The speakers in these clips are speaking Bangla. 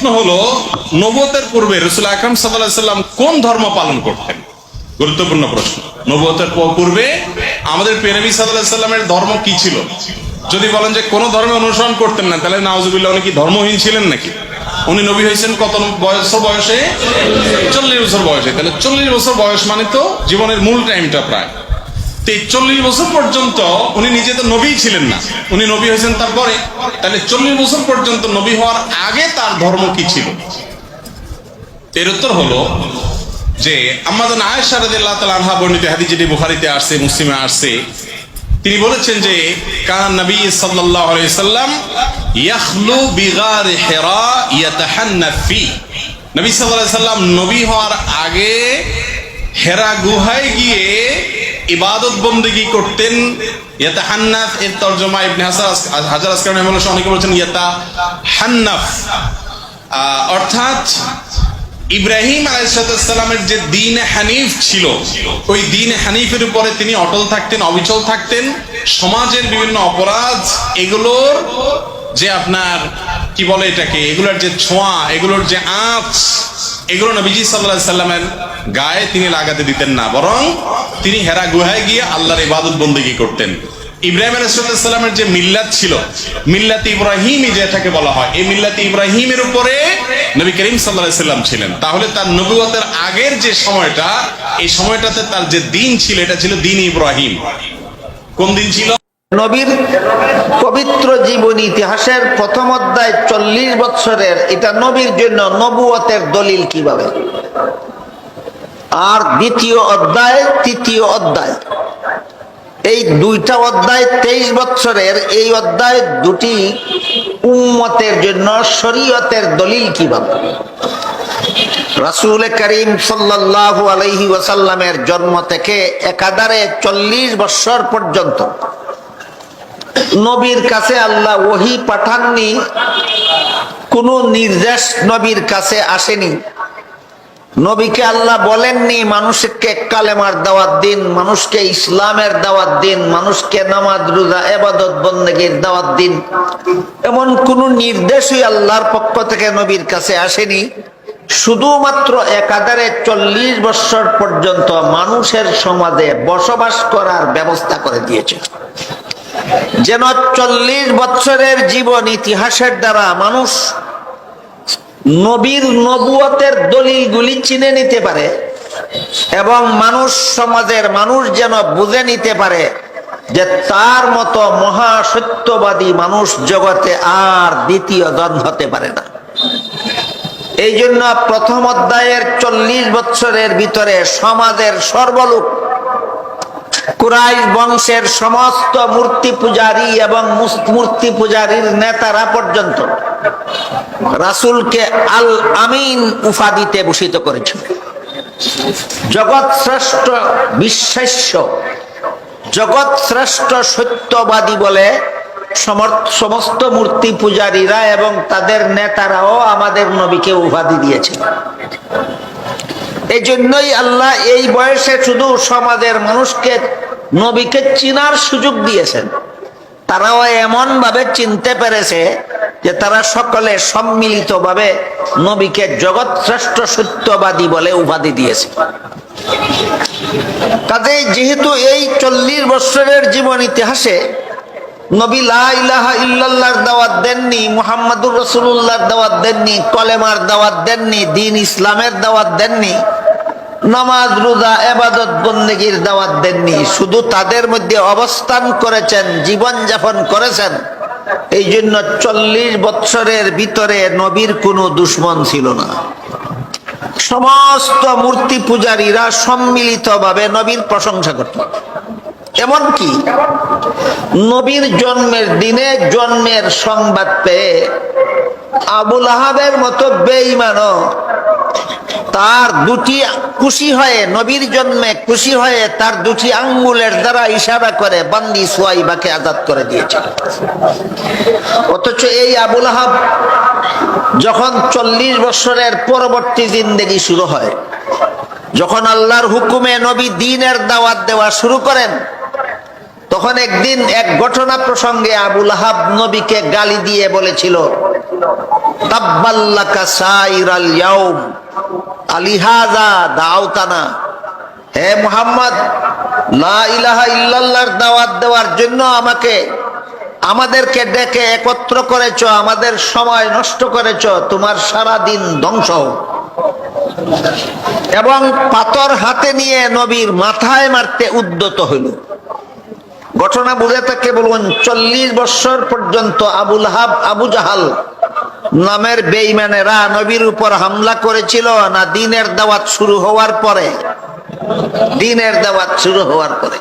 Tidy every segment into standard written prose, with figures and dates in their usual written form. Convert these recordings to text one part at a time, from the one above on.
প্রশ্ন হলো, নবুয়তের পূর্বে রাসূল আকরাম সাল্লাল্লাহু আলাইহি সাল্লাম কোন ধর্ম পালন করতেন? গুরুত্বপূর্ণ প্রশ্ন। নবুয়তের পূর্বে আমাদের প্রিয় নবী সাল্লাল্লাহু আলাইহি সাল্লামের ধর্ম কি ছিল? যদি বলেন যে কোন ধর্মে অনুসরণ করতেন না, তাহলে নাউজুবিল্লাহ, উনি কি ধর্মহীন ছিলেন নাকি? উনি নবী হয়েছেন কত বছর বয়সে? 40 বছর বয়সে। তাহলে 40 বছর বয়স মানে তো জীবনের মূল টাইমটা প্রায়। 40 বছর পর্যন্ত উনি নিজে তো নবী ছিলেন না, উনি নবী হয়েছেন তারপরে। তাহলে 40 বছর পর্যন্ত নবী হওয়ার আগে তার ধর্ম কি ছিল? এর উত্তর হলো যে আম্মা জান আয়েশা রাদিয়াল্লাহু তাআলা আনহা বর্ণিত হাদিস, যেটি বুখারীতে আসছে, মুসলিমে আসছে, তিনি বলেছেন যে কান নবী সাল্লাল্লাহু আলাইহি সাল্লাম ইয়াখলু বিগার হিরা ইয়াতাহান্নাফ ফি। নবী সাল্লাল্লাহু আলাইহি সাল্লাম নবী হওয়ার আগে হেরা গুহায় গিয়ে ইবাদত বন্দেগী করতেন। ইয়াতাহান্নাফ এর তরজমা ইবনে হাজার আসকালানী রাহিমাহুল্লাহ অনেকে বলেছেন ইয়াতাহান্নাফ, অর্থাৎ ইব্রাহিম আলাইহিস সালামের যে দ্বীন হানিফ ছিল, ওই দ্বীন হানিফের উপরে তিনি অটল থাকতেন, অবিচল থাকতেন। সমাজের বিভিন্ন অপরাধ, এগুলোর যে আপনার কি বলে এটাকে, এগুলোর যে ছোঁয়া, এগুলোর যে আঁচ, এগুলো নবীজি সাল্লাল্লাহু আলাইহি সাল্লামের গায়ে তিনি লাগাতে দিতেন না, বরং তিনি হেরা গুহায় গিয়ে আল্লাহর ইবাদত বন্দেগী করতেন। ইব্রাহিম আলাইহিস সালামের যে মিল্লাত ছিল, মিল্লাত ইব্রাহিমী যেটাকে বলা হয়, এই মিল্লাত ইব্রাহিমের উপরে নবী করিম সাল্লাল্লাহু আলাইহি সাল্লাম ছিলেন। তাহলে তার নবুয়তের আগের যে সময়টা, এই সময়টাতে তার যে দিন ছিল, এটা ছিল দিন ইব্রাহিম। কোন দিন ছিল? নবীর পবিত্র জীবনী ইতিহাসের প্রথম অধ্যায় 40 বছরের, এটা নবীর জন্য নবুয়তের দলিল কিভাবে? আর দ্বিতীয় অধ্যায়, তৃতীয় অধ্যায়, এই দুইটা অধ্যায় 23 বছরের, এই অধ্যায় দুটি উম্মতের জন্য শরীয়তের দলিল কিভাবে? রাসূল করিম সাল্লাল্লাহু আলাইহি ওয়াসাল্লামের জন্ম থেকে একাধারে 40 বছর পর্যন্ত নবীর কাছে আল্লাহ ওহী পাঠাননি, কোনো নির্দেশ নবীর কাছে আসেনি। নবীকে আল্লাহ বলেননি মানুষকে কালেমার দাওয়াত দিন, মানুষকে ইসলামের দাওয়াত দিন, মানুষকে নামাজ রোজা ইবাদত বন্দেগীর দাওয়াত দিন। এমন কোন নির্দেশই আল্লাহর পক্ষ থেকে নবীর কাছে আসেনি। শুধুমাত্র একাধারে 40 বছর পর্যন্ত মানুষের সমাজে বসবাস করার ব্যবস্থা করে দিয়েছে, যেন 40 বছরের জীবন ইতিহাসের দ্বারা মানুষ নবীর নবুয়তের দলিলগুলি চিনে নিতে পারে, এবং মানুষ, সমাজের মানুষ যেন বুঝে নিতে পারে যে তার মতো মহা সত্যবাদী মানুষ জগতে আর দ্বিতীয় জন হতে পারে না। এই জন্য প্রথম অধ্যায়ের 40 বছরের ভিতরে সমাজের সর্বলোক, কুরাইশ বংশের সমস্ত মূর্তি পূজারী এবং মূর্তি পূজারীর নেতারা পর্যন্ত রাসূলকে আল আমিন উপাধিতে ভূষিত করেছিল। জগৎ শ্রেষ্ঠ বিশ্বাস্য, জগৎ শ্রেষ্ঠ সত্যবাদী বলে সমস্ত মূর্তি পূজারীরা এবং তাদের নেতারাও আমাদের নবীকে উপাধি দিয়েছে। এই জন্যই আল্লাহ এই বয়সে শুধু সমাজের মানুষকে নবীকে চিনার সুযোগ দিয়েছেন। তারাও এমন ভাবে চিনতে পেরেছে যে তারা সকলে সম্মিলিতভাবে নবীকে জগৎ শ্রেষ্ঠ সত্যবাদী বলে উপাধি দিয়েছে। কাজেই যেহেতু এই 40 বছরের জীবন ইতিহাসে নবী লা ইলাহা ইল্লাল্লাহর দাওয়াত দেননি, মুহাম্মাদুর রাসূলুল্লাহর দাওয়াত দেননি, কলেমার দাওয়াত দেননি, দ্বীন ইসলামের দাওয়াত দেননি, নামাজ রোজা ইবাদত বন্দেগীর দাওয়াত দেননি, শুধু তাদের মধ্যে অবস্থান করেছেন, জীবন যাপন করেছেন। এই জন্য 40 বছরের ভিতরে নবীর কোনো দুশমন ছিল না। সমস্ত মূর্তি পূজারীরা সম্মিলিতভাবে নবীর প্রশংসা করত। এমনকি নবীর জন্মের দিনে জন্মের সংবাদ পেয়ে আবু লাহাবের মতো বেঈমানও তার দুটি খুশি হয়ে, নবীর জন্মে খুশি হয়ে তার দুটি আঙ্গুলের দ্বারা ইশারা করে বান্দি সুয়াইবাকে আজাদ করে দিয়েছে। অথচ এই আবু লাহাব যখন 40 বছরের পরবর্তী জিন্দেগি শুরু হয়, যখন আল্লাহর হুকুমে নবী দ্বীনের দাওয়াত দেওয়া শুরু করেন, তখন একদিন এক ঘটনা প্রসঙ্গে আবু লাহাব নবীকে গালি দিয়ে বলেছিল, তাব্বাল্লাকা সাইরাল ইয়াউম আলিহাযা দাউতানা। হে মুহাম্মদ, লা ইলাহা ইল্লাল্লাহর দাওয়াত দেওয়ার জন্য আমাদেরকে ডেকে একত্র করেছো, আমাদের সময় নষ্ট করেছো, তোমার সারা দিন ধ্বংস হোক। এবং পাথর হাতে নিয়ে নবীর মাথায় মারতে উদ্যত হইল। ঘটনা বুঝে থাকে বলুন, 40 বছর পর্যন্ত আবু লাহাব, আবু জাহাল নামের বেঈমানেরা নবীর উপর হামলা করেছিল না দ্বীনের দাওয়াত শুরু হওয়ার পরে? দ্বীনের দাওয়াত শুরু হওয়ার পরে।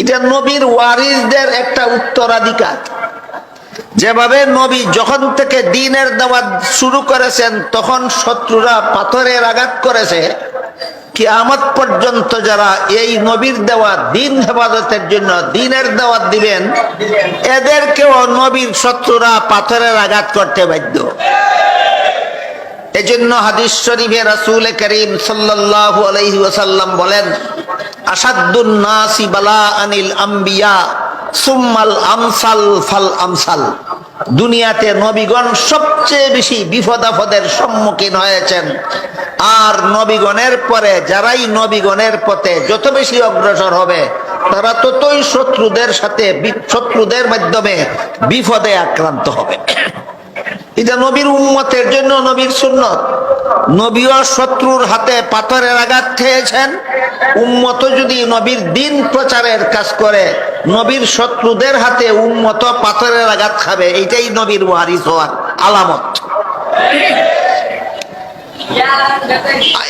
এটা নবীর ওয়ারিসদের একটা উত্তরাধিকার। যেভাবে নবী যখন থেকে দ্বীনের দাওয়াত শুরু করেছেন তখন শত্রুরা পাথরের আঘাত করেছে, কিয়ামত পর্যন্ত যারা এই নবীর দেওয়া দ্বীন হেফাজতের জন্য দ্বীনের দাওয়াত দিবেন, এদেরকেও নবীর শত্রুরা পাথরের আঘাত করতে বাধ্য। এজন্য হাদিস শরীফে রাসূল করিম সাল্লাল্লাহু আলাইহি ওয়াসাল্লাম বলেন, আসাদ্দুন নাসি বালাআনিল আম্বিয়া সুম্মাল আমসাল ফাল আমসাল। দুনিয়াতে নবীগণ সবচেয়ে বেশি বিপদ আপদের সম্মুখীন হয়েছেন, আর নবীগণের পরে যারাই নবীগণের পথে যত বেশি অগ্রসর হবে তারা ততই শত্রুদের মাধ্যমে বিপদে আক্রান্ত হবে। এটা নবীর উম্মতের জন্য নবীর সুন্নত। নবীও শত্রুর হাতে পাথরের আঘাত খেয়েছেন, উম্মত যদি নবীর দ্বীন প্রচারের কাজ করে নবীর শত্রুদের হাতে উম্মত পাথরের আঘাত খাবে। এইটাই নবীর ওয়ারিস হওয়ার আলামত।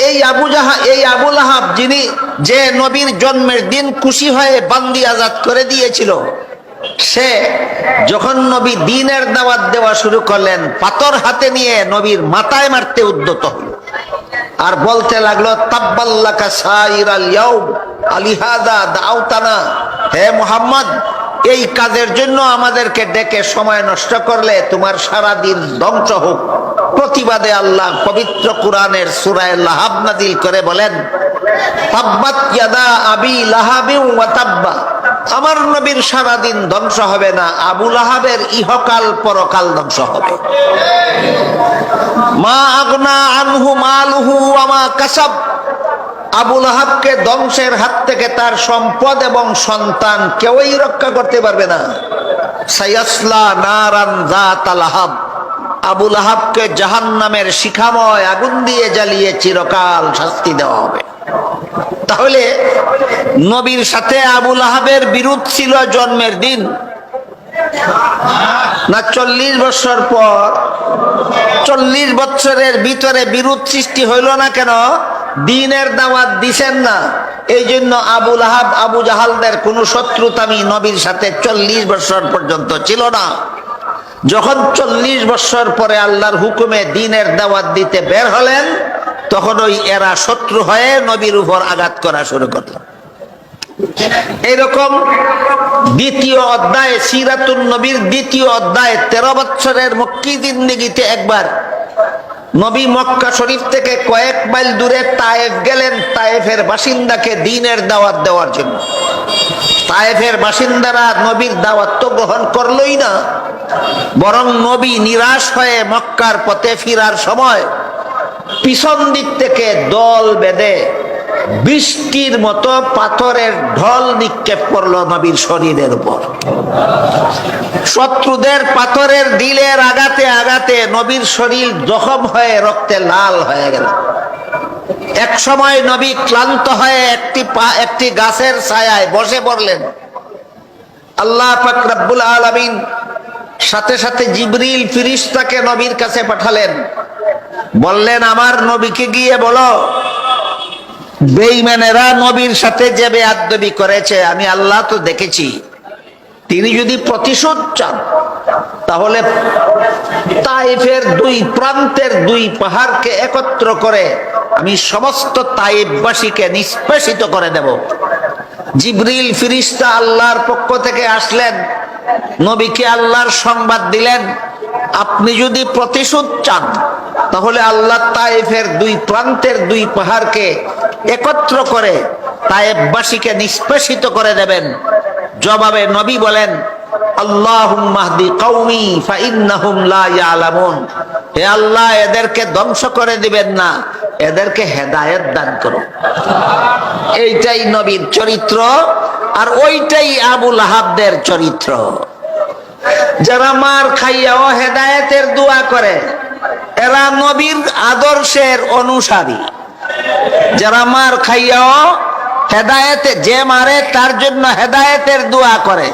এই আবু লাহাব যিনি যে নবীর জন্মের দিন খুশি হয়ে বান্দি আজাদ করে দিয়েছিল, সে যখন নবী দ্বীনের দাওয়াত দেওয়া শুরু করলেন পাথর হাতে নিয়ে নবীর মাথায় মারতে উদ্যত হল আর বলতে লাগলো, তাব্বাল্লাকা সাইরাল ইয়াউম আলিহাযা দাউতানা। হে মুহাম্মদ, এই কাজের জন্য আমাদেরকে ডেকে সময় নষ্ট করলে তোমার সারা দিন ধ্বংস হোক। প্রতিবাদে আল্লাহ পবিত্র কুরআনের সূরা লাহাব নাযিল করে বলেন, তাব্বাত ইয়াদা আবি লাহাবি ওয়া তাব্বা। আমার নবীর সারা দিন ধ্বংস হবে না, আবু লাহাবের ইহকাল পরকাল ধ্বংস হবে। মা আগনা আনহু মালুহু ওয়া মা কাসাব। আবু লাহাবকে ধ্বংসের হাত থেকে তার সম্পদ এবং সন্তান কেউই রক্ষা করতে পারবে না। সায়াসলা নারান যাতা লাহাব। আবু লাহাবকে জাহান্নামের শিখাময় আগুন দিয়ে জ্বালিয়ে চিরকাল শাস্তি দেওয়া হবে। তাহলে নবীর সাথে আবু লাহাবের বিরোধ ছিল জন্মের দিন না 40 বছর পর? 40 বছরের ভিতরে বিরোধ সৃষ্টি হইল না কেন? দ্বীনের দাওয়াত দিছেন না। এই জন্য আবু লাহাব, আবু জাহালদের কোন শত্রুতামি নবীর সাথে 40 বছর পর্যন্ত ছিল না। যখন 40 বছর পরে আল্লাহর হুকুমে দ্বীনের দাওয়াত দিতে বের হলেন, তখন ওই এরা শত্রু হয়ে নবীর উপর আঘাত করা শুরু করল। এইরকম দ্বিতীয় অধ্যায়, সিরাতুন নবীর দ্বিতীয় অধ্যায়, 13 বছরের মক্কি জিন্দেগিতে একবার নবী মক্কা শরীফ থেকে কয়েক মাইল দূরে তায়েফ গেলেন তায়েফের বাসিন্দাকে দ্বীনের দাওয়াত দেওয়ার জন্য। তায়েফের বাসিন্দারা নবীর দাওয়াত তো গ্রহণ করলই না, বরং নবী নিরাশ হয়ে মক্কার পথে ফিরার সময় পিছন দিক থেকে দল বেঁধে বৃষ্টির মতো পাথরের ঢল নিক্ষেপ করলো নবীর শরীরের উপর। শত্রুদের পাথরের ঢিলের আঘাতে আঘাতে নবীর শরীর জখম হয়ে রক্তে লাল হয়ে গেল। এক সময় নবী ক্লান্ত হয়ে একটি গাছের ছায়ায় বসে পড়লেন। আল্লাহ পাক রব্বুল আলামিন সাথে সাথে জিবরিল ফেরেশতাকে নবীর কাছে পাঠালেন। বললেন, আমার নবীকে গিয়ে বলো, বেঈমানেরা নবীর সাথে যে বেয়াদবি করেছে আমি আল্লাহ তো দেখেছি। তিনি যদি প্রতিশোধ চান তাহলে তায়েফের 2 প্রান্তের 2 পাহাড়কে একত্র করে আমি সমস্ত তায়েফবাসীকে নিষ্পেষিত করে দেব। জিবরিল ফেরেশতা আল্লাহর পক্ষ থেকে আসলেন, নবীকে আল্লাহর সংবাদ দিলেন, আপনি যদি প্রতিশোধ চান তাহলে আল্লাহ তায়েফের 2 প্রান্তের 2 পাহাড়কে একত্র করে তায়েফবাসীকে নিষ্পেষিত করে দেবেন। জবাবে নবী বলেন, আল্লাহুম্মা হদি কওমি ফাইন্নাহুম লা ইয়ালামুন, হে আল্লাহ এদেরকে ধ্বংস করে দিবেন না, এদেরকে হেদায়েত দান করো। এইটাই নবীর চরিত্র, আর ওইটাই আবু লাহাবদের চরিত্র। যারা মার খাইয়াও হেদায়েতের দোয়া করে এরা নবীর আদর্শের অনুসারী। যারা মার খাইয়াও হেদায়েতে, যে মারে তার জন্য হেদায়েতের দোয়া করে,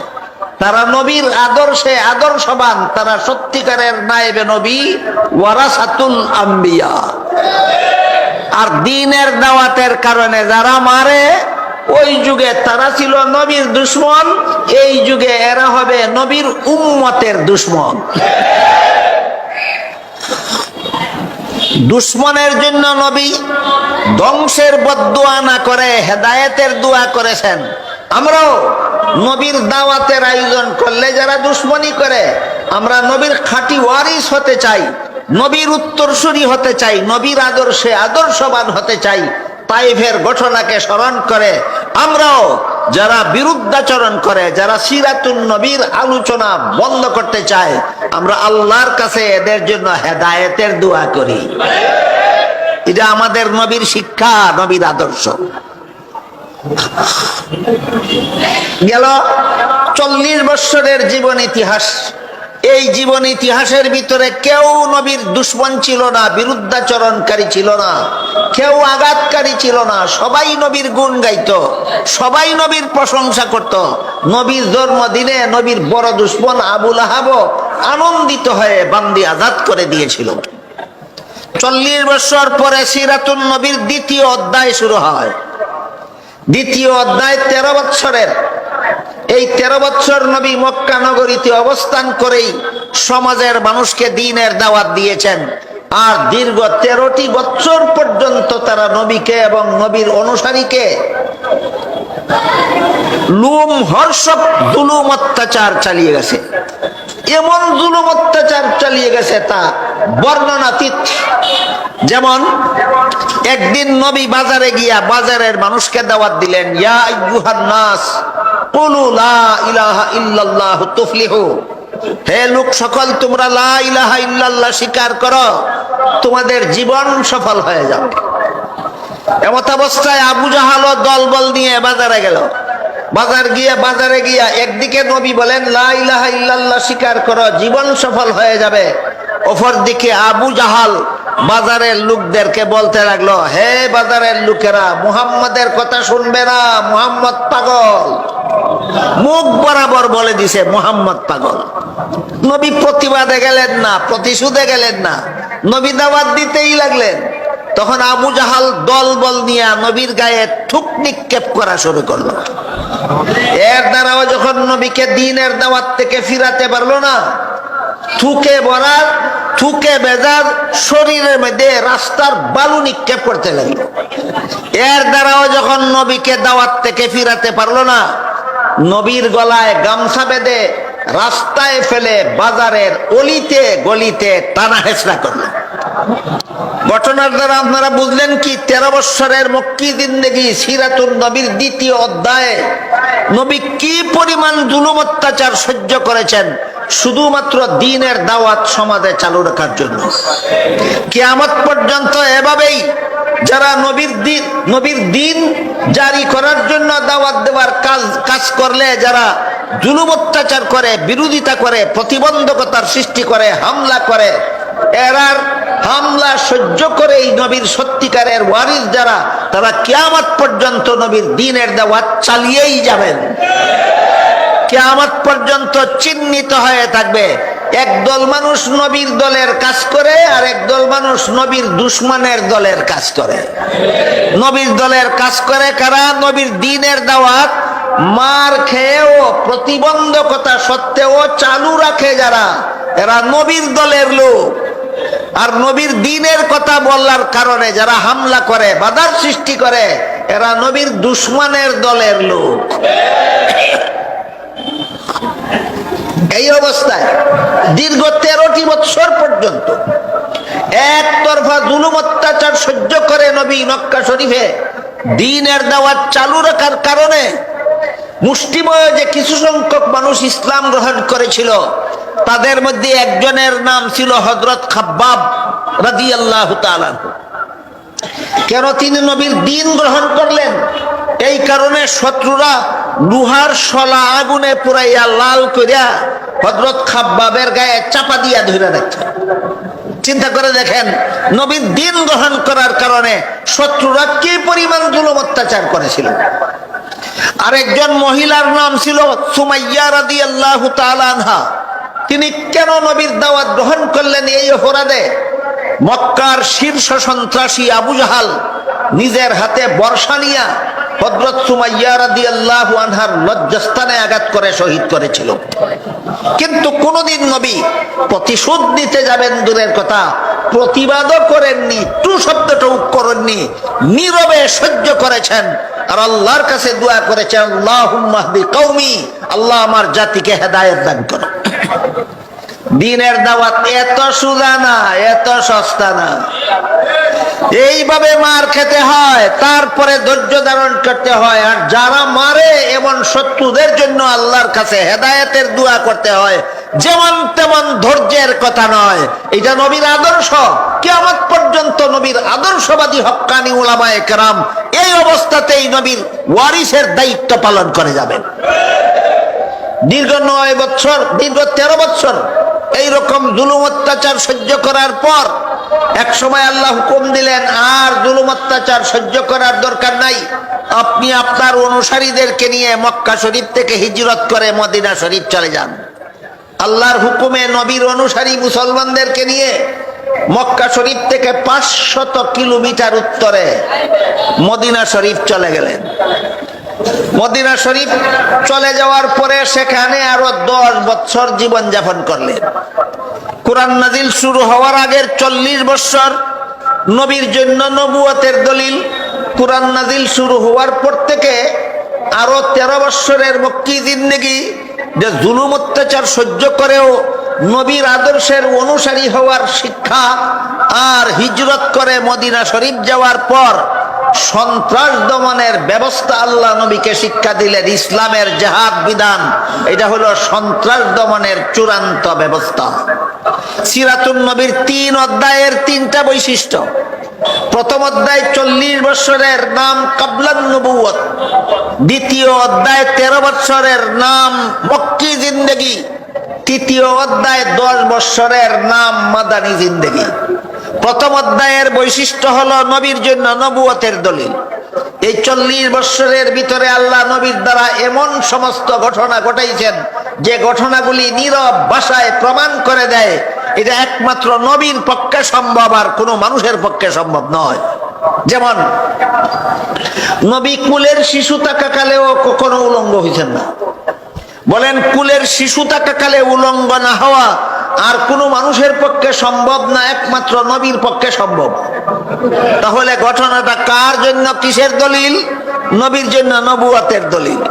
তারা নবীর আদর্শে আদর্শবান, তারা সত্যিকারের নায়েবে নবী, ওয়ারাসাতুল আম্বিয়া। আর দ্বীনের দাওয়াতের কারণে যারা মারে, ওই যুগে তারা ছিল নবীর দুশমন, এই যুগে এরা হবে নবীর উম্মতের দুশমন। দুশমনের জন্য নবী ধ্বংসের বদদুয়া না করে হেদায়েতের দোয়া করেছেন। আমরাও নবীর দাওয়াতের আয়োজন করলে যারা দুশমনি করে, আমরা নবীর খাঁটি ওয়ারিস হতে চাই, নবীর উত্তরসূরি হতে চাই, নবীর আদর্শে আদর্শবান হতে চাই। তাইফের ঘটনাকে স্মরণ করে আমরাও যারা বিরুদ্ধাচরণ করে, যারা সিরাতুন নবীর আলোচনা বন্ধ করতে চায়, আমরা আল্লাহর কাছে এদের জন্য হেদায়েতের দোয়া করি। এটা আমাদের নবীর শিক্ষা, নবীর আদর্শ। গেল 40 বছরের জীবন ইতিহাস। এই জীবন ইতিহাসের ভিতরে কেউ নবীর দুশমন ছিল না, বিরুদ্ধাচরণকারী ছিল না, কেউ আঘাতকারী ছিল না। সবাই নবীর গুণ গাইতো, সবাই নবীর প্রশংসা করত। নবীর জন্মদিনে নবীর বড় দুশমন আবু লাহাব আনন্দিত হয়ে বান্দি আজাদ করে দিয়েছিল। 40 বছর পরে সিরাতুন নবীর দ্বিতীয় অধ্যায় শুরু হয়। দ্বিতীয় অধ্যায় 13 বছরের। এই 13 বছর নবী মক্কা নগরীতে অবস্থান করেই সমাজের মানুষকে দ্বীনের দাওয়াত দিয়েছেন। আর দীর্ঘ 13টি বছর পর্যন্ত তারা নবীকে এবং নবীর অনুসারীকে লুম হর্ষক জুলুম অত্যাচার চালিয়ে গেছে। এমন জুলুম অত্যাচার চালিয়ে গেছে তা বর্ণনাতীত। যেমন একদিন নবী বাজারে গিয়া বাজারের মানুষকে দাওয়াত দিলেন, ইয়া আইয়ুহান নাস কুলু লা ইলাহা ইল্লাল্লাহু তুফলিহু, হে লোক সকল তোমরা লা ইলাহা ইল্লাল্লাহ স্বীকার করো, তোমাদের জীবন সফল হয়ে যাবে। এমত অবস্থায় আবু জাহাল দলবল নিয়ে বাজারে গেল। বাজারে গিয়া একদিকে নবী বলেন লা ইলাহা ইল্লাল্লাহ স্বীকার করো, জীবন সফল হয়ে যাবে। অপরদিকে আবু জাহাল বাজারের লোকদেরকে বলতে লাগলো, হে বাজারের লোকেরা, মুহাম্মাদের কথা শুনবে না, মুহাম্মদ পাগল। মুখ বরাবর বলে দিছে মুহাম্মদ পাগল। নবী প্রতিবাদে গেলেন না, প্রতিশোধে গেলেন না, নবী দাওয়াত দিতেই লাগলেন। তখন আবু জাহাল দলবল নিয়ে নবীর গায়ে থুক নিক্ষেপ করা শুরু করলো। এর দ্বারাও যখন নবীকে দ্বীনের দাওয়াত থেকে ফিরাতে পারলো না, থুকে বেজার শরীরের মধ্যে রাস্তার বালু নিক্ষেপ করতে লাগলো। এর দ্বারাও যখন নবীকে দাওয়াত থেকে ফিরাতে পারলো না, নবীর গলায় গামছা বেঁধে রাস্তায় ফেলে বাজারের অলিতে গলিতে টানা হেঁচড়া করলো। ঘটনার দ্বারা আপনারা বুঝলেন কি 13 বছরের মক্কি জিন্দেগি সিরাতুন নবীর দ্বিতীয় অধ্যায়ে নবী কি পরিমাণ জুলুম অত্যাচার সহ্য করেছেন শুধুমাত্র দ্বীনের দাওয়াত সমাজে চালু রাখার জন্য। কিয়ামত পর্যন্ত এভাবেই যারা নবীর দ্বীন জারি করার জন্য দাওয়াত দেওয়ার কাজ করলে, যারা জুলুম অত্যাচার করে, বিরোধিতা করে, প্রতিবন্ধকতার সৃষ্টি করে, হামলা করে, এরার হামলা সহ্য করে এই নবীর সত্যিকারের ওয়ারিস যারা, তারা কিয়ামত পর্যন্ত নবীর দ্বীনের দাওয়াত চালিয়েই যাবেন। কিয়ামত পর্যন্ত চিহ্নিত হয়ে থাকবে একদল মানুষ নবীর দলের কাজ করে, আর একদল মানুষ নবীর দুশমনের দলের কাজ করে। নবীর দলের কাজ করে কারা? নবীর দ্বীনের দাওয়াত মার খেয়েও প্রতিবন্ধকতা সত্ত্বেও চালু রাখে যারা, এরা নবীর দলের লোক। আর নবীর দ্বীনের কথা বলার কারণে যারা হামলা করে, বাধার সৃষ্টি করে, এরা নবীর দুশমনের দলের লোক। এই অবস্থায় দীর্ঘ 13টি বছর পর্যন্ত একতরফা জুলুম অত্যাচার সহ্য করে নবী মক্কা শরীফে দ্বীনের দাওয়াত চালু রাখার কারণে মুষ্টিময় যে কিছু সংখ্যক মানুষ ইসলাম গ্রহণ করেছিল, তাদের মধ্যে একজনের নাম ছিল হযরত খাব্বাব রাদিয়াল্লাহু তাআলা। কেন তিনি নবীর দ্বীন গ্রহণ করলেন? এই কারণে শত্রুরা লোহার শলা আগুনে পুরাইয়া লাল করিয়া হযরত খাব্বাবের গায়ে চাপা দিয়া ধরে রাখছে। চিন্তা করে দেখেন, নবীর দ্বীন গ্রহণ করার কারণে শত্রুরা কি পরিমাণ জুলুম অত্যাচার করেছিল। আরেকজন মহিলার নাম ছিল সুমাইয়া রাদিয়াল্লাহু তাআলা আনহা। তিনি কেন নবীর দাওয়াত গ্রহণ করলেন? এই অপরাধে মক্কার শীর্ষ সন্ত্রাসী আবু জাহাল নিজের হাতে বর্ষা নিয়া হযরত সুমাইয়া রাদিয়াল্লাহু আনহার লজ্জাস্থানে আঘাত করে শহীদ করেছিল। কিন্তু কোনদিন নবী প্রতিশোধ নিতে যাবেন দূরের কথা, প্রতিবাদও করেননি, টু শব্দটাও করেননি, নীরবে সহ্য করেছেন আর আল্লাহর কাছে দোয়া করেছেন, আল্লাহুম্মা হদি কওমি, আল্লাহ আমার জাতিকে হেদায়েত দান করো। দ্বীনের দাওয়াত এত সোজা না, এত সস্তা না। এইভাবে মার খেতে হয়, তারপরে ধৈর্য ধারণ করতে হয়। আর যারা মারে এমন শত্রুদের জন্য আল্লাহর কাছে হেদায়েতের দোয়া করতে হয়। যেমন তেমন ধৈর্যের কথা নয়, এটা নবীর আদর্শ। কিয়ামত পর্যন্ত নবীর আদর্শবাদী হক্কানি উলামায়ে কেরাম এই অবস্থাতেই নবীর ওয়ারিসের দায়িত্ব পালন করে যাবেন। দীর্ঘ 9 বছর, দীর্ঘ 13 বছর এইরকম জুলুম অত্যাচার সহ্য করার পর এক সময় আল্লাহ হুকুম দিলেন, আর জুলুম অত্যাচার সহ্য করার দরকার নাই। আপনি আপনার অনুসারীদেরকে নিয়ে মক্কা শরীফ থেকে হিজরত করে মদিনা শরীফ চলে যান। আল্লাহর হুকুমে নবীর অনুসারী মুসলমানদেরকে নিয়ে মক্কা শরীফ থেকে 500 কিলোমিটার উত্তরে মদিনা শরীফ চলে গেলেন। মদিনা শরীফ চলে যাওয়ার পরে সেখানে আরো 10 বছর জীবন যাপন করলেন। কুরআন নাজিল শুরু হওয়ার আগের 40 বছর নবীর জন্য নবুয়তের দলিল। কুরআন নাজিল শুরু হওয়ার পর থেকে আরো 13 বছরের মক্কি জিন্দেগি, যে জুলুম অত্যাচার সহ্য করেও নবীর আদর্শের অনুসারী হওয়ার শিক্ষা। আর হিজরত করে মদিনা শরীফ যাওয়ার পর সন্ত্রাস দমনের ব্যবস্থা আল্লাহ নবীকে শিক্ষা দিলেন। ইসলামের জিহাদ বিধান, এটা হলো সন্ত্রাস দমনের চূড়ান্ত ব্যবস্থা। সিরাতুন নবীর 3 অধ্যায়ের 3টা বৈশিষ্ট্য। প্রথম অধ্যায় 40 বছরের নাম কাবলান নবুয়ত, দ্বিতীয় অধ্যায় 13 বছরের নাম মক্কি জিন্দেগি, তৃতীয় অধ্যায় 10 বছরের নাম মাদানী জিন্দেগি। প্রথম অধ্যায়ের বৈশিষ্ট্য হলো নবীর জন্য নবুয়তের দলিল। এই 40 বছরের ভিতরে আল্লাহ নবীর দ্বারা এমন সমস্ত ঘটনা ঘটাইছেন যে ঘটনাগুলি নীরব ভাষায় প্রমাণ করে দেয় এটা একমাত্র নবীর পক্ষে সম্ভব, আর কোনো মানুষের পক্ষে সম্ভব নয়। যেমন নবী কুলের শিশু থাকাকালেও কখনো উলঙ্গ হয়েছেন না। বলেন, কুলের শিশু থাকাকালে উলঙ্গ না হওয়া আর কোনো মানুষের পক্ষে সম্ভব না, একমাত্র নবীর পক্ষে সম্ভব। তাহলে ঘটনাটা কার জন্য কিসের দলিল? নবীর জন্য নবুয়তের দলিল।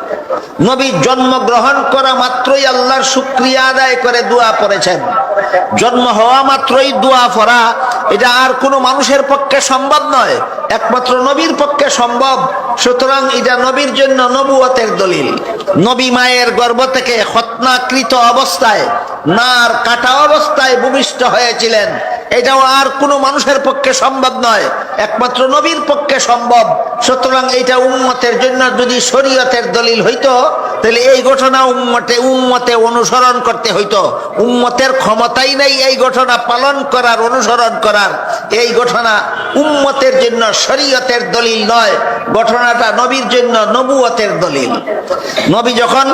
নবী জন্মগ্রহণ করা মাত্রই আল্লাহর শুকরিয়া আদায় করে দোয়া পড়েছেন। জন্ম হওয়া মাত্রই দোয়া পড়া এটা আর কোনো মানুষের পক্ষে সম্ভব নয়, একমাত্র নবীর পক্ষে সম্ভব। সুতরাং এটা নবীর জন্য নবুয়তের দলিল। নবী মায়ের গর্ভ থেকে খতনাকৃত অবস্থায়, নার কাটা অবস্থায় ভূমিষ্ঠ হয়েছিলেন, এটাও আর কোনো মানুষের পক্ষে সম্ভব নয়, একমাত্র নবীর পক্ষে সম্ভব। সুতরাং এটা উম্মতের জন্য যদি শরীয়তের দলিল হইতো, তাহলে এই ঘটনা উম্মতে অনুসরণ করতে হইতো। উম্মতের ক্ষমতাই নাই এই ঘটনা পালন করার, অনুসরণ করার। এই ঘটনা উম্মতের জন্য শরীয়তের দলিল নয়, ঘটনাটা নবীর জন্য নবুয়তের দলিল। নবী যখন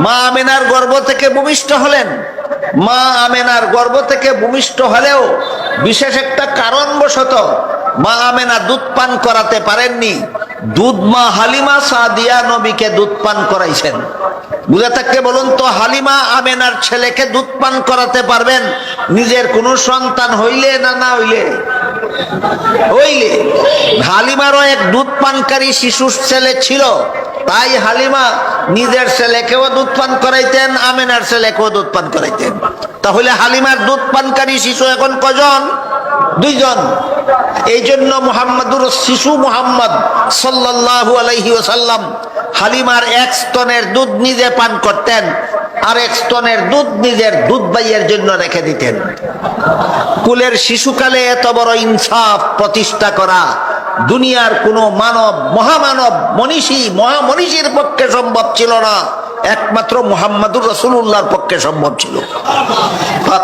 মা আমেনার গর্ভ থেকে ভূমিষ্ঠ হলেন, মা আমেনার গর্ভ থেকে ভূমিষ্ঠ হলেও বিশেষ একটা কারণবশত মা আমেনা দুধ পান করাতে পারেননি। দুধ মা হালিমা সাদিয়া নবীকে দুধ পান করাইছেন। বুঝে থাকতে বলুন তো, হালিমা আমেনার ছেলেকে দুধ পান করাতে পারবেন নিজের কোনো সন্তান হইলে না না হইলে? হইলে। হালিমারও এক দুধ পানকারী শিশু ছেলে ছিল, তাই হালিমা নিজের ছেলেকেও দুধ পান করাইতেন, আমেনার ছেলেকেও দুধ পান করাইতেন। তাহলে হালিমার দুধ পানকারী শিশু এখন কজন? 2 জন। এই জন্য মুহাম্মাদুর শিশু মুহাম্মদ সাল্লাল্লাহু আলাইহি ওয়াসাল্লাম হালিমার এক স্তনের দুধ নিজে পান করতেন, আর এক স্তনের দুধ নিজের দুধ ভাইয়ের জন্য রেখে দিতেন। কুলের শিশুকালে এত বড় ইনসাফ প্রতিষ্ঠা করা দুনিয়ার কোন মানব, মহামানব, মহামনীষীর পক্ষে সম্ভব ছিল না, একমাত্র মুহাম্মদুর রাসূলুল্লাহর পক্ষে সম্ভব ছিল।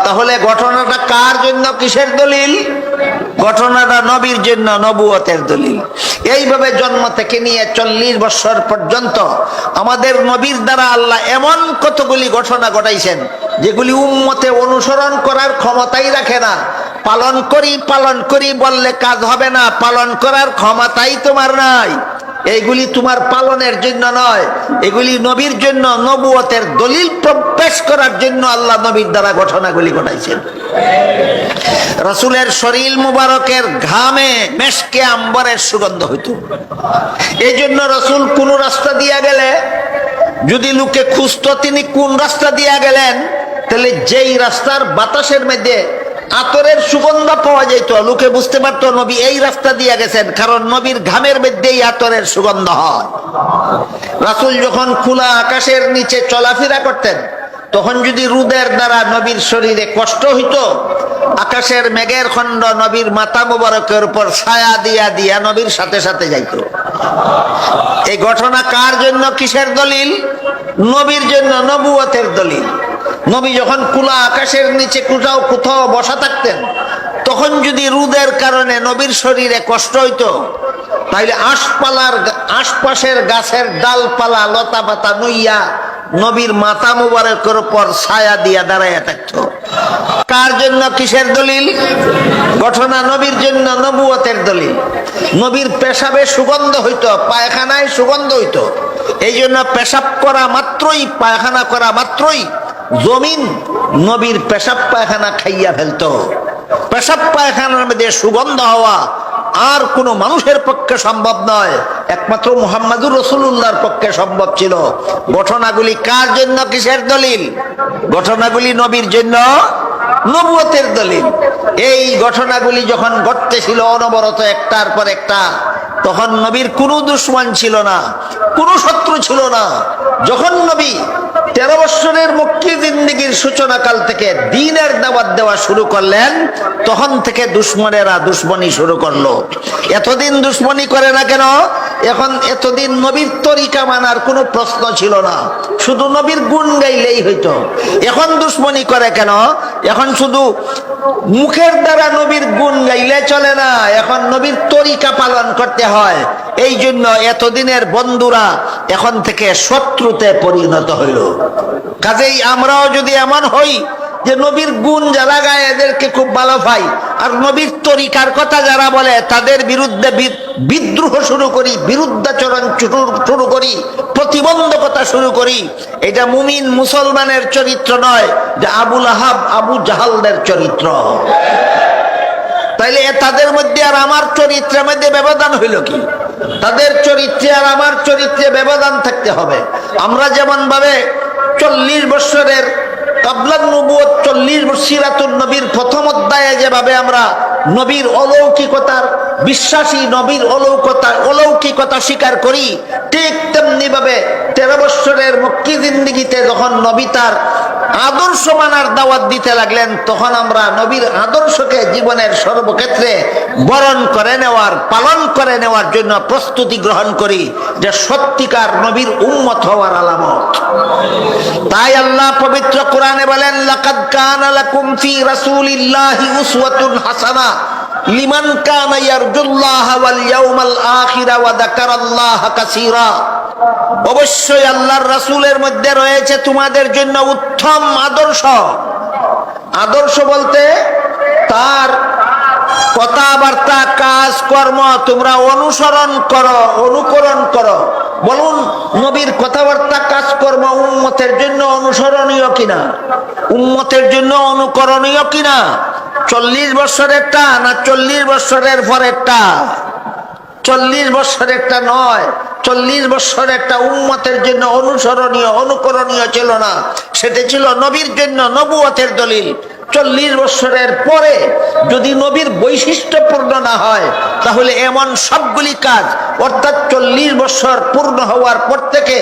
তাহলে ঘটনাটা কার জন্য, কিসের দলিল? ঘটনাটা নবীর জন্য, নবুয়তের দলিল। এইভাবে জন্ম থেকে নিয়ে 40 বছর পর্যন্ত আমাদের নবীর দ্বারা আল্লাহ এমন কতগুলি ঘটনা ঘটাইছেন যেগুলি উম্মতে অনুসরণ করার ক্ষমতাই রাখে না। পালন করি বললে কাজ হবে না, পালন করার ক্ষমতাই তোমার নাই। এইগুলি তোমার পালনের জন্য নয়, এগুলি নবীর জন্য, নবুয়তের দলিল পেশ করার জন্য আল্লাহ নবীর দ্বারা ঘটনাগুলি ঘটাইছেন। রাসূলের শরীর মুবারকের ঘামে মেশকে আম্বরের সুগন্ধ হইত। এই জন্য রাসূল কোন রাস্তা দিয়া গেলে যদি লোকে খুঁজতো তিনি কোন রাস্তা দিয়া গেলেন, তাহলে যেই রাস্তার বাতাসের মধ্যে আতরের সুগন্ধ পাওয়া যেত, লোকে বুঝতে পারতো নবী এই রাস্তা দিয়ে গেছেন, কারণ নবীর ঘামের মধ্যেই আতরের সুগন্ধ হয়। রাসূল যখন খোলা আকাশের নিচে চলাফেরা করতেন, তখন যদি রোদের দ্বারা নবীর শরীরে কষ্ট হইত, আকাশের মেঘের খণ্ড নবীর মাথা মুবারকের উপর ছায়া দিয়া দিয়া নবীর সাথে সাথে যাইত। এই ঘটনা কার জন্য, কিসের দলিল? নবীর জন্য, নবুয়তের দলিল। নবী যখন খোলা আকাশের নিচে কোথাও বসা থাকতেন, তখন যদি রোদের কারণে নবীর শরীরে কষ্ট হইতো, তাহলে আশপাশের গাছের ডালপালা লতা পাতা নইয়া নবীর মাথা মুবারকের উপর ছায়া দিয়া দাঁড়াইয়া থাকতো। কার জন্য, কিসের দলিল? ঘটনা নবীর জন্য, নবুয়তের দলিল। নবীর পেশাবে সুগন্ধ হইতো, পায়খানায় সুগন্ধ হইতো। এই জন্য পেশাব করা মাত্রই, পায়খানা করা মাত্রই জমিন নবীর পেশাব পায়খানা খাইয়া ফেলতো। পেশাব পায়খানার মধ্যে সুগন্ধ হওয়া আর কোন মানুষের পক্ষে সম্ভব নয়, একমাত্র মুহাম্মদুর রাসূলুল্লাহর পক্ষে সম্ভব ছিল। ঘটনাগুলি কার জন্য, কিসের দলিল? ঘটনাগুলি নবীর জন্য, নবুয়তের দলিল। এই ঘটনাগুলি যখন ঘটতেছিল অনবরত একটার পর একটা, তখন নবীর কোনো দুশমন ছিল না, কোনো শত্রু ছিল না। যখন নবী 13 বছরের মক্কি জিন্দেগীর সূচনা কাল থেকে দ্বীনের দাওয়াত দেওয়া শুরু করলেন, তখন থেকে দুশমনেরা দুশমনি শুরু করলো। এতদিন দুশমনি করে না কেন? এতদিন নবীর তরিকা মানার কোনো প্রশ্ন ছিল না, শুধু নবীর গুণ গাইলেই হইতো। এখন দুশমনি করে কেন? এখন শুধু মুখের দ্বারা নবীর গুণ গাইলে চলে না, এখন নবীর তরিকা পালন করতে হয়। এই জন্য এতদিনের বন্ধুরা এখন থেকে শত্রুতে পরিণত হইল। কাজেই আমরাও যদি এমন হই যে নবীর গুণ যারা গায় এদেরকে খুব ভালো পাই, আর নবীর তরিকার কথা যারা বলে তাদের বিরুদ্ধে বিদ্রোহ শুরু করি, বিরুদ্ধাচরণ শুরু করি, প্রতিবন্ধকতা শুরু করি, এটা মুমিন মুসলমানের চরিত্র নয়, যে আবুল আহাব আবু জাহালদের চরিত্র। তাইলে তাদের মধ্যে আর আমার চরিত্রের মধ্যে ব্যবধান হইল কি? তাদের চরিত্রে আর আমার চরিত্রে ব্যবধান থাকতে হবে। আমরা যেমন ভাবে 40 বছরের কাবলান নবুয়ত, 40 সিরাতুন নবীর প্রথম অধ্যায়ে যেভাবে আমরা নবীর অলৌকিকতার বিশ্বাসী, নবীর অলৌকিকতা স্বীকার করি, ঠিক তেমনি ভাবে 13 বছরের মক্কি জিন্দেগিতে যখন নবী তার আদর্শ মানার দাওয়াত দিতে লাগলেন, তখন আমরা নবীর আদর্শকে জীবনের সর্বক্ষেত্রে বরণ করে নেওয়ার, পালন করে নেওয়ার জন্য প্রস্তুতি গ্রহণ করি, যে সত্যিকার নবীর উম্মত হওয়ার আলামত। তাই আল্লাহ পবিত্র কোরআনে বলেন, লাকাদ কানা লাকুম ফি রাসূলিল্লাহি উসওয়াতুন হাসানা লিমান কানা ইয়ারজুল্লাহ ওয়াল ইয়াউমাল আখিরা ওয়া যাকারাল্লাহ কাসীরা। অবশ্যই আল্লাহর রাসূলের মধ্যে রয়েছে তোমাদের জন্য উত্তম আদর্শ। আদর্শ বলতে তার কথাবার্তা, কাজ কর্ম তোমরা অনুসরণ করো, অনুকরণ করো। বলুন, নবীর কথাবার্তা কাজকর্ম উম্মতের জন্য অনুসরণীয় কিনা, উম্মতের জন্য অনুকরণীয় কিনা? 40 বছরেরটা না 40 বছরের পরেরটা? 40 বছরেরটা নয়, 40 বছর একটা উম্মতের জন্য অনুসরণীয়, অনুকরণীয় ছিল না, সেটা ছিল নবীর জন্য নবুয়তের দলিল। 40 বছরের পরে যদি নবীর বৈশিষ্ট্যপূর্ণ না হয়, তাহলে এমন সবগুলি কাজ, অর্থাৎ 40 বছর পূর্ণ হওয়ার পর থেকে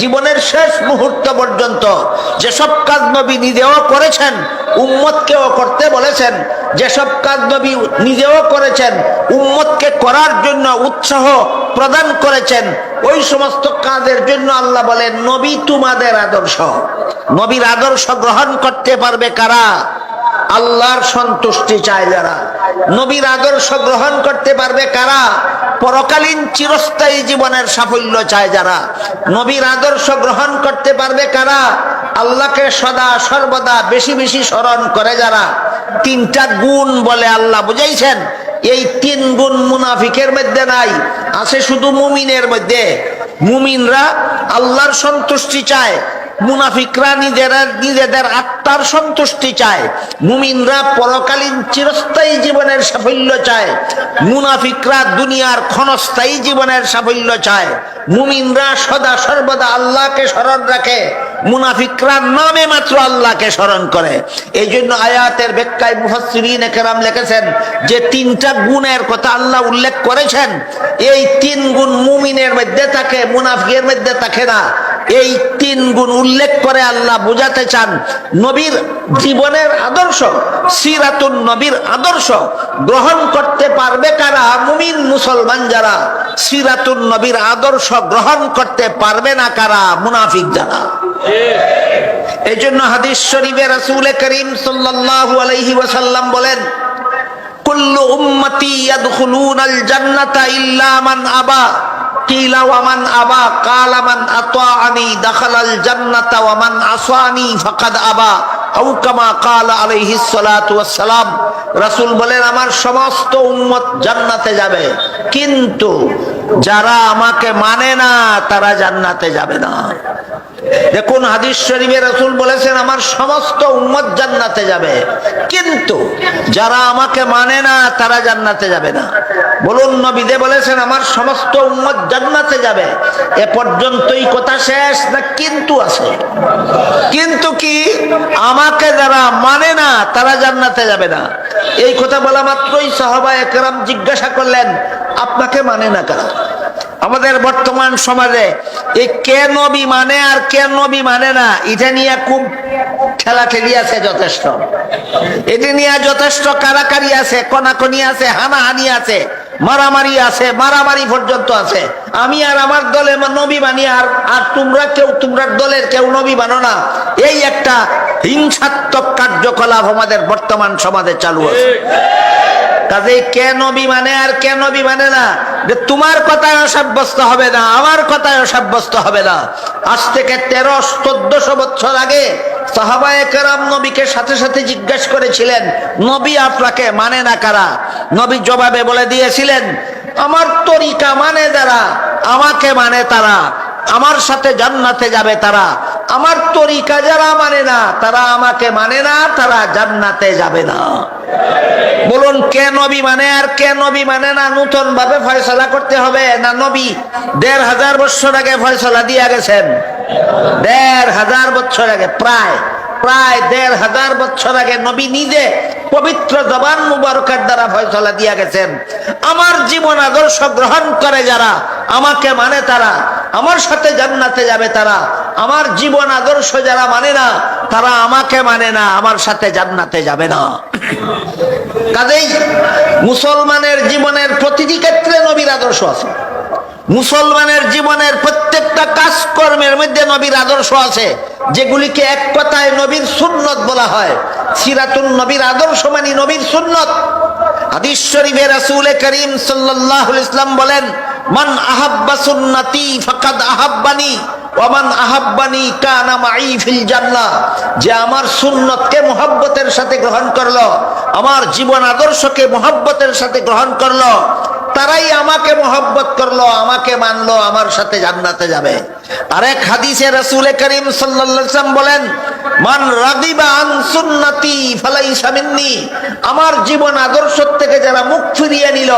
জীবনের শেষ মুহূর্ত পর্যন্ত যেসব কাজ নবী নিজেও করেছেন, উম্মতকেও করতে বলেছেন, যেসব কাজ নবী নিজেও করেছেন, উম্মতকে করার জন্য উৎসাহ প্রদান করেছেন, ওই সমস্ত কাজের জন্য আল্লাহ বলেন নবী তোমাদের আদর্শ। নবীর আদর্শ গ্রহণ করতে পারবে কারা? আল্লাহর সন্তুষ্টি চায় যারা। নবীর আদর্শ গ্রহণ করতে পারবে কারা? পরকালীন চিরস্থায়ী জীবনের সাফল্য চায় যারা। নবীর আদর্শ গ্রহণ করতে পারবে কারা? আল্লাহকে সদা সর্বদা বেশি বেশি স্মরণ করে যারা। 3টা গুণ বলে আল্লাহ বুঝাইছেন, এই 3 গুণ মুনাফিকের মধ্যে নাই, আছে শুধু মুমিনের মধ্যে। মুমিনরা আল্লাহর সন্তুষ্টি চায়, মুনাফিকরা নিজেদের আত্মার সন্তুষ্টি চায়। মুমিনরা পরকালীন চিরস্থায়ী জীবনের সাফল্য চায়, মুনাফিকরা দুনিয়ার ক্ষণস্থায়ী জীবনের সাফল্য চায়। মুমিনরা সদা সর্বদা আল্লাহকে স্মরণ রাখে, মুনাফিকরা নামে মাত্র আল্লাহকে স্মরণ করে। এই জন্য আয়াতের ব্যাখ্যায় মুফাসসিরিনে কেরাম লিখেছেন যে 3টা গুণের কথা আল্লাহ উল্লেখ করেছেন, এই 3 গুণ মুমিনের মধ্যে থাকে, মুনাফিকের মধ্যে থাকে না। এই 3 গুণ উল্লেখ করে আল্লাহ বোঝাতে চান নবীর জীবনের আদর্শ, সিরাতুন নবীর আদর্শ গ্রহণ করতে পারবে কারা? মুমিন মুসলমান যারা। সিরাতুন নবীর আদর্শ গ্রহণ করতে পারবে না কারা? মুনাফিক যারা। এই জন্য হাদিস শরীফে রাসূল করিম সাল্লাল্লাহু আলাইহি ওয়াসাল্লাম বলেন, কুল্লু উম্মতি ইয়াদখুলুনাল জান্নাতা ইল্লা মান আবা। কিলা ওয়া মান আবা কালা মান আতাআনি দাখালাল জান্নাতা ওয়া মান আসানি ফাকাদ আবা, আও কামা কালা আলাইহিস সালাতু ওয়াস সালাম। রাসূল বলেন আমার সমস্ত উম্মত জান্নাতে যাবে, কিন্তু যারা আমাকে মানে না তারা জান্নাতে যাবে না। দেখুন হাদিস শরীফে রাসূল বলেছেন আমার সমস্ত উম্মত জান্নাতে যাবে, কিন্তু যারা আমাকে মানে না তারা জান্নাতে যাবে না। বলুন নবীদে বলেছেন আমার সমস্ত উম্মত জান্নাতে যাবে, এ পর্যন্তই কথা শেষ না কিন্তু আছে? কিন্তু কি? আমাকে যারা মানে না তারা জান্নাতে যাবে না। এই কথা বলা মাত্রই সাহাবায়ে কেরাম জিজ্ঞাসা করলেন আপনাকে মানে না কারা? আমাদের বর্তমান সমাজে এই কে নবী মানে আর কে নবী মানে না, এটা নিয়ে খুব ঠেলাঠেলি আছে যথেষ্ট। এটা নিয়ে যথেষ্ট কারাকারি আছে, কনাকনি আছে, হানাহানি আছে, মারামারি আছে, মারামারি পর্যন্ত আছে। আমি আর আমার দলে নবী মানি, আর তোমরা কেউ তোমরা দলের কেউ নবী মানো না। এই একটা হিংসাত্মক কার্যকলাপ আমাদের বর্তমান সমাজে চালু আছে। কাজেই কে নবী মানে আর কে নবী মানে না, তোমার কথায় সাব্যস্ত হবে না, আমার কথায় সাব্যস্ত হবে না। আজ থেকে 1300-1400 বছর আগে সাহাবায়ে কেরাম নবীকে সাথে সাথে জিজ্ঞাসা করেছিলেন নবী আপনাকে মানে না কারা? নবী জবাবে বলে দিয়েছিলেন আমার তরিকা মানে যারা, আমাকে মানে তারা, আমার সাথে জান্নাতে যাবে তারা। আমার তরিকা যারা মানে না তারা আমাকে মানে না, তারা জান্নাতে যাবে না। বলুন কে নবী মানে আর কে নবী মানে না নতুন ভাবে ফয়সালা করতে হবে না? নবী 1500 বছর আগে ফয়সালা দিয়ে গেছেন। 1500 বছর আগে, প্রায় 1500 বছর আগে নবী নিজে পবিত্র জবান মুবারকের দ্বারা ফয়সালা দিয়ে গেছেন আমার জীবন আদর্শ গ্রহণ করে যারা আমাকে মানে তারা আমার সাথে জান্নাতে যাবে। তারা আমার জীবন আদর্শ যারা মানে না তারা আমাকে মানে না, আমার সাথে জান্নাতে যাবে না। কাজেই মুসলমানের জীবনের প্রতিটি ক্ষেত্রে নবীর আদর্শ আছে। মুসলমানের জীবনের প্রত্যেকটা কাজকর্মের মধ্যে নবীর আদর্শ আছে, যেগুলিকে এক কথায় নবীর সুন্নত বলা হয়। সিরাতুন নবীর আদর্শ মানে নবীর সুন্নত। হাদিস শরীফে রাসূল করিম সাল্লাল্লাহু আলাইহি ওয়াসাল্লাম বলেন মান আহাব্বা সুন্নতি ফাকাদ আহাব্বানি ওয়া মান আহাব্বানি কানা মাই ফিল জান্নাহ। যে আমার সুন্নতকে মুহাব্বতের সাথে গ্রহণ করলো, আমার জীবন আদর্শকে মুহাব্বতের সাথে গ্রহণ করলো, তারাই আমাকে মুহাব্বত করলো, আমাকে মানলো, আমার সাথে জান্নাতে যাবে। আরেক হাদিসে রাসূল করিম সাল্লাল্লাহু আলাইহি ওয়াসাল্লাম বলেন মান রাগিবা আন সুন্নতি ফালাইসা মিন্নি। আমার জীবন আদর্শ থেকে যারা মুখ ফিরিয়ে নিল,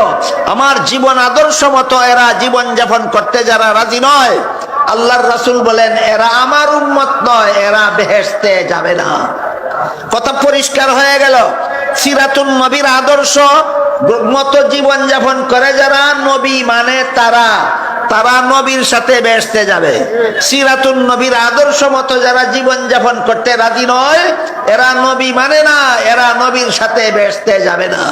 আমার জীবন আদর্শ মতো এরা জীবন যাপন করতে যারা রাজি নয়, আল্লাহর রাসূল বলেন এরা আমার উম্মত নয়, এরা বেহেশতে যাবে না। কথা পরিষ্কার হয়ে গেল। সিরাতুন নবীর আদর্শ মতো জীবন যাপন করে যারা নবী মানে তারা নবীর সাথে বেহেশতে যাবে। সিরাতুন নবীর আদর্শ মতো যারা জীবন যাপন করতে রাজি নয়, এরা নবী মানে না, এরা নবীর সাথে বেহেশতে যাবে না।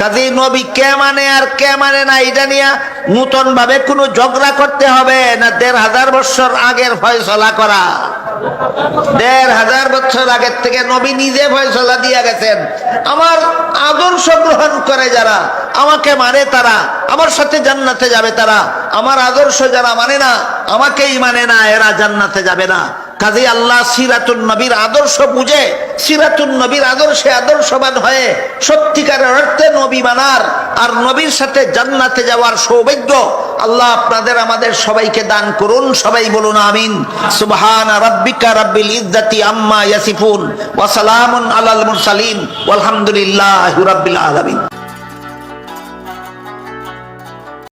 কাজেই নবী কে মানে আর কে মানে না, এটা নিয়ে নতুন ভাবে কোনো ঝগড়া করতে হবে না। ১৫০০ বছর আগের ফয়সলা করা, ১৫০০ বছর আগের থেকে নবী নিজে ফয়সলা দিয়ে গেছেন। আমার আদর্শ গ্রহণ করে যারা, আমাকে মানে তারা, আমার সাথে জান্নাতে যাবে তারা। আমার আদর্শ যারা মানে না, আমাকেই মানে না, এরা জান্নাতে যাবে না। কাজে আল্লাহ সিরাতুন নবীর আদর্শ বুঝে, সিরাতুন নবীর আদর্শে আদর্শবান হয়ে সত্যিকারের অর্থে নবী মানার আর নবীর সাথে জান্নাতে যাওয়ার সৌভাগ্য আল্লাহ আপনাদের আমাদের সবাইকে দান করুন। সবাই বলুন আমিন। সুবহানা রাব্বিকা রাব্বিল ইজ্জাতি আম্মা ইয়াসিফুন ওয়া সালামুন আলাল মুরসালিন ওয়ালহামদুলিল্লাহি রাব্বিল আলামিন।